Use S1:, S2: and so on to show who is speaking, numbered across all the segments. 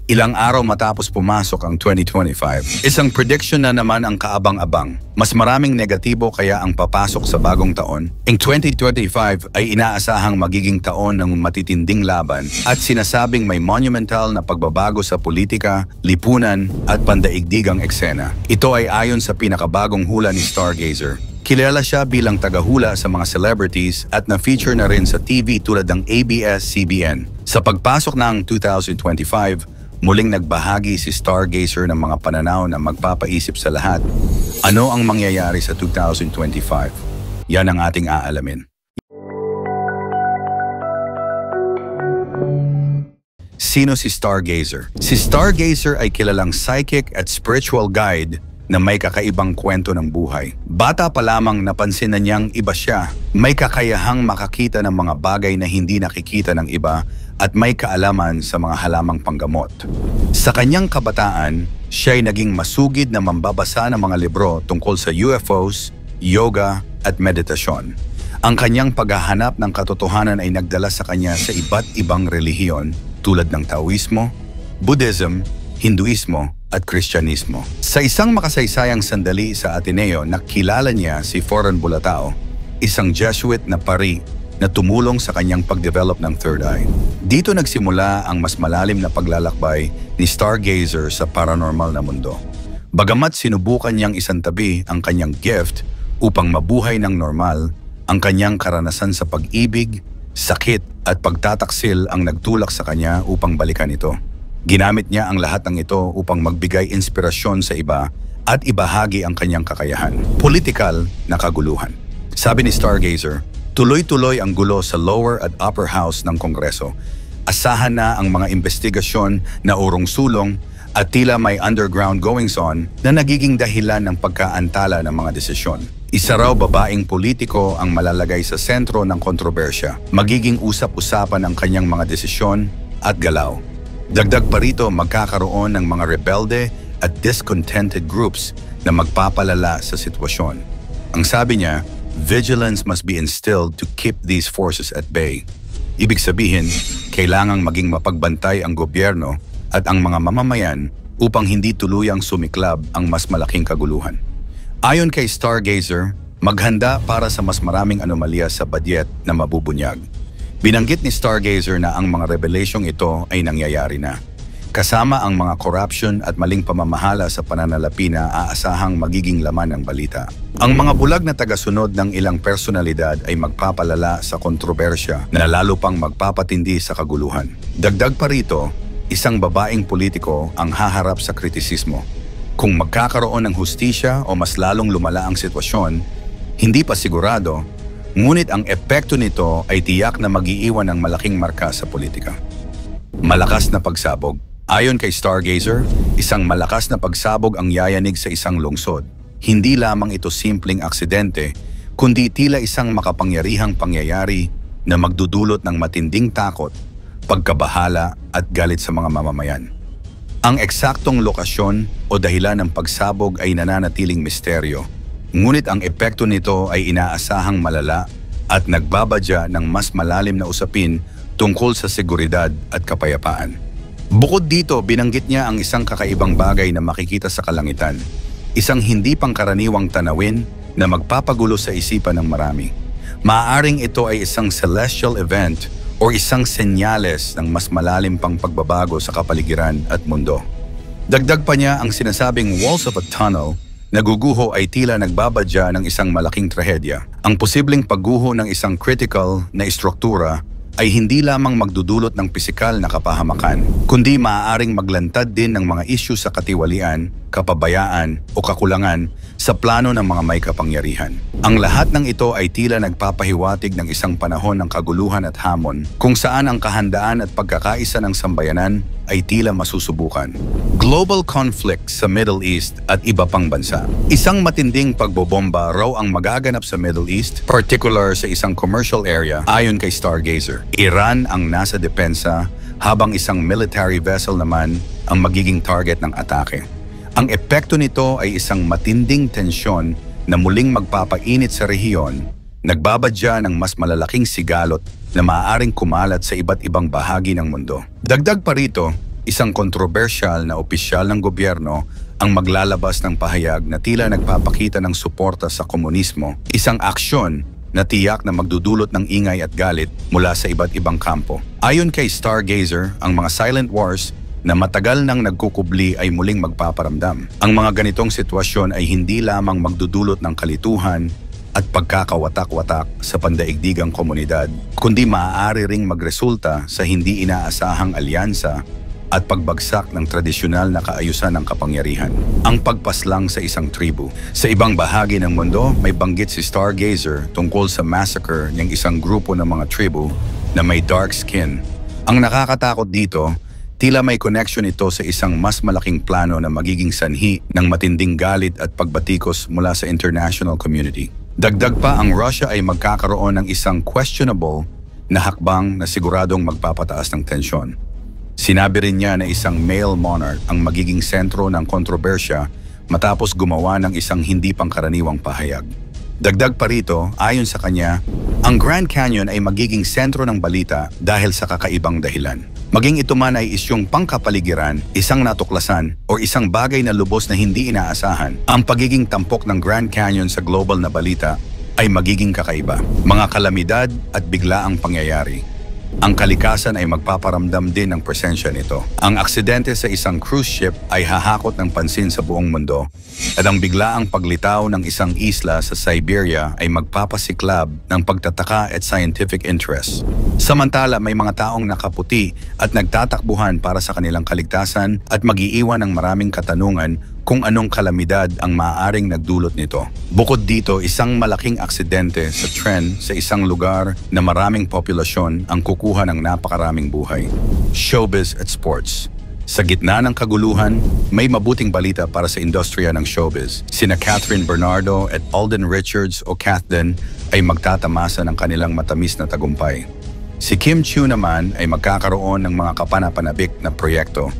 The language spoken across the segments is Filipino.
S1: Ilang araw matapos pumasok ang 2025, isang prediction na naman ang kaabang-abang. Mas maraming negatibo kaya ang papasok sa bagong taon. Ang 2025 ay inaasahang magiging taon ng matitinding laban at sinasabing may monumental na pagbabago sa politika, lipunan at pandaigdigang eksena. Ito ay ayon sa pinakabagong hula ni Stargazer. Kilala siya bilang tagahula sa mga celebrities at na-feature na rin sa TV tulad ng ABS-CBN. Sa pagpasok ng 2025, muling nagbahagi si Stargazer ng mga pananaw na magpapaisip sa lahat. Ano ang mangyayari sa 2025? Yan ang ating aalamin. Sino si Stargazer? Si Stargazer ay kilalang psychic at spiritual guide na may kakaibang kwento ng buhay. Bata pa lamang napansin na niyang iba siya. May kakayahang makakita ng mga bagay na hindi nakikita ng iba at may kaalaman sa mga halamang panggamot. Sa kanyang kabataan, siya ay naging masugid na mambabasa ng mga libro tungkol sa UFOs, yoga at meditasyon. Ang kanyang paghahanap ng katotohanan ay nagdala sa kanya sa iba't ibang relihiyon tulad ng Taoismo, Buddhism, Hinduismo at Kristyanismo. Sa isang makasaysayang sandali sa Ateneo, nakilala niya si Foron Bulatao, isang Jesuit na pari na tumulong sa kanyang pag-develop ng third eye. Dito nagsimula ang mas malalim na paglalakbay ni Stargazer sa paranormal na mundo. Bagamat sinubukan niyang isantabi ang kanyang gift upang mabuhay ng normal, ang kanyang karanasan sa pag-ibig, sakit at pagtataksil ang nagtulak sa kanya upang balikan ito. Ginamit niya ang lahat ng ito upang magbigay inspirasyon sa iba at ibahagi ang kanyang kakayahan. Politikal na kaguluhan. Sabi ni Stargazer, tuloy-tuloy ang gulo sa lower at upper house ng Kongreso. Asahan na ang mga investigasyon na urong-sulong at tila may underground goings-on na nagiging dahilan ng pagkaantala ng mga desisyon. Isa raw babaeng politiko ang malalagay sa sentro ng kontrobersya. Magiging usap-usapan ang kanyang mga desisyon at galaw. Dagdag pa rito, magkakaroon ng mga rebelde at discontented groups na magpapalala sa sitwasyon. Ang sabi niya, vigilance must be instilled to keep these forces at bay. Ibig sabihin, kailangang maging mapagbantay ang gobyerno at ang mga mamamayan upang hindi tuluyang sumiklab ang mas malaking kaguluhan. Ayon kay Stargazer, maghanda para sa mas maraming anomalya sa badyet na mabubunyag. Binanggit ni Stargazer na ang mga revelasyong ito ay nangyayari na. Kasama ang mga corruption at maling pamamahala sa pananalapi na aasahang magiging laman ng balita. Ang mga bulag na tagasunod ng ilang personalidad ay magpapalala sa kontrobersya na lalo pang magpapatindi sa kaguluhan. Dagdag pa rito, isang babaeng politiko ang haharap sa kritisismo. Kung magkakaroon ng hustisya o mas lalong lumala ang sitwasyon, hindi pa sigurado. Ngunit ang epekto nito ay tiyak na mag-iiwan ng malaking marka sa politika. Malakas na pagsabog. Ayon kay Stargazer, isang malakas na pagsabog ang yayanig sa isang lungsod. Hindi lamang ito simpleng aksidente, kundi tila isang makapangyarihang pangyayari na magdudulot ng matinding takot, pagkabahala at galit sa mga mamamayan. Ang eksaktong lokasyon o dahilan ng pagsabog ay nananatiling misteryo. Ngunit ang epekto nito ay inaasahang malala at nagbabadya ng mas malalim na usapin tungkol sa seguridad at kapayapaan. Bukod dito, binanggit niya ang isang kakaibang bagay na makikita sa kalangitan. Isang hindi pangkaraniwang tanawin na magpapagulo sa isipan ng marami. Maaaring ito ay isang celestial event o isang senyales ng mas malalim pang pagbabago sa kapaligiran at mundo. Dagdag pa niya ang sinasabing walls of a tunnel. Naguguho ay tila nagbabadya ng isang malaking trahedya. Ang posibleng pagguho ng isang critical na istruktura ay hindi lamang magdudulot ng pisikal na kapahamakan, kundi maaaring maglantad din ng mga isyu sa katiwalian, kapabayaan o kakulangan sa plano ng mga may kapangyarihan. Ang lahat ng ito ay tila nagpapahiwatig ng isang panahon ng kaguluhan at hamon kung saan ang kahandaan at pagkakaisa ng sambayanan ay tila masusubukan. Global conflict sa Middle East at iba pang bansa. Isang matinding pagbobomba raw ang magaganap sa Middle East, particular sa isang commercial area ayon kay Stargazer. Iran ang nasa depensa habang isang military vessel naman ang magiging target ng atake. Ang epekto nito ay isang matinding tensyon na muling magpapainit sa rehiyon, nagbabadya ng mas malalaking sigalot na maaaring kumalat sa iba't ibang bahagi ng mundo. Dagdag pa rito, isang kontrobersyal na opisyal ng gobyerno ang maglalabas ng pahayag na tila nagpapakita ng suporta sa komunismo, isang aksyon na tiyak na magdudulot ng ingay at galit mula sa iba't ibang kampo. Ayon kay Stargazer, ang mga silent wars na matagal nang nagkukubli ay muling magpaparamdam. Ang mga ganitong sitwasyon ay hindi lamang magdudulot ng kalituhan at pagkakawatak-watak sa pandaigdigang komunidad, kundi maaari ring magresulta sa hindi inaasahang alyansa at pagbagsak ng tradisyonal na kaayusan ng kapangyarihan. Ang pagpaslang sa isang tribu. Sa ibang bahagi ng mundo, may banggit si Stargazer tungkol sa massacre ng isang grupo ng mga tribu na may dark skin. Ang nakakatakot dito, tila may connection ito sa isang mas malaking plano na magiging sanhi ng matinding galit at pagbatikos mula sa international community. Dagdag pa, ang Russia ay magkakaroon ng isang questionable na hakbang na siguradong magpapataas ng tensyon. Sinabi rin niya na isang male monarch ang magiging sentro ng kontrobersya matapos gumawa ng isang hindi pangkaraniwang pahayag. Dagdag pa rito, ayon sa kanya, ang Grand Canyon ay magiging sentro ng balita dahil sa kakaibang dahilan. Maging ito man ay isyong pangkapaligiran, isang natuklasan, o isang bagay na lubos na hindi inaasahan, ang pagiging tampok ng Grand Canyon sa global na balita ay magiging kakaiba. Mga kalamidad at biglaang pangyayari. Ang kalikasan ay magpaparamdam din ng presensya nito. Ang aksidente sa isang cruise ship ay hahakot ng pansin sa buong mundo at ang biglaang paglitaw ng isang isla sa Siberia ay magpapasiklab ng pagtataka at scientific interest. Samantala, may mga taong nakaputi at nagtatakbuhan para sa kanilang kaligtasan at mag-iiwan ng maraming katanungan kung anong kalamidad ang maaaring nagdulot nito. Bukod dito, isang malaking aksidente sa tren sa isang lugar na maraming populasyon ang kukuha ng napakaraming buhay. Showbiz at sports. Sa gitna ng kaguluhan, may mabuting balita para sa industriya ng showbiz. Sina Catherine Bernardo at Alden Richards o Kathden ay magtatamasa ng kanilang matamis na tagumpay. Si Kim Chiu naman ay magkakaroon ng mga kapanapanabik na proyekto.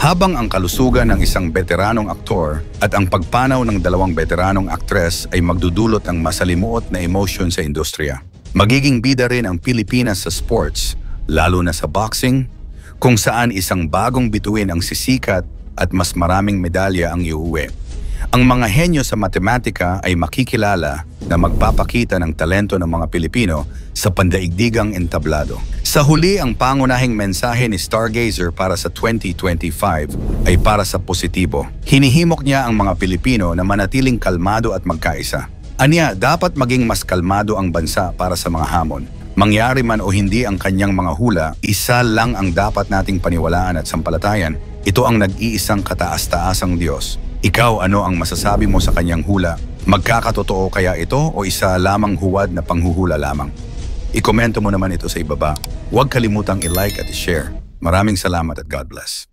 S1: Habang ang kalusugan ng isang veteranong aktor at ang pagpanaw ng dalawang veteranong aktres ay magdudulot ng masalimuot na emosyon sa industriya. Magiging bida rin ang Pilipinas sa sports, lalo na sa boxing, kung saan isang bagong bituin ang sisikat at mas maraming medalya ang iuwi. Ang mga henyo sa matematika ay makikilala na magpapakita ng talento ng mga Pilipino sa pandaigdigang entablado. Sa huli, ang pangunahing mensahe ni Stargazer para sa 2025 ay para sa positibo. Hinihimok niya ang mga Pilipino na manatiling kalmado at magkaisa. Aniya, dapat maging mas kalmado ang bansa para sa mga hamon. Mangyari man o hindi ang kanyang mga hula, isa lang ang dapat nating paniwalaan at sampalatayan. Ito ang nag-iisang kataas-taasang Diyos. Ikaw, ano ang masasabi mo sa kanyang hula? Magkakatotoo kaya ito o isa lamang huwad na panghuhula lamang? Ikomento mo naman ito sa ibaba. Huwag kalimutang i-like at i-share. Maraming salamat at God bless.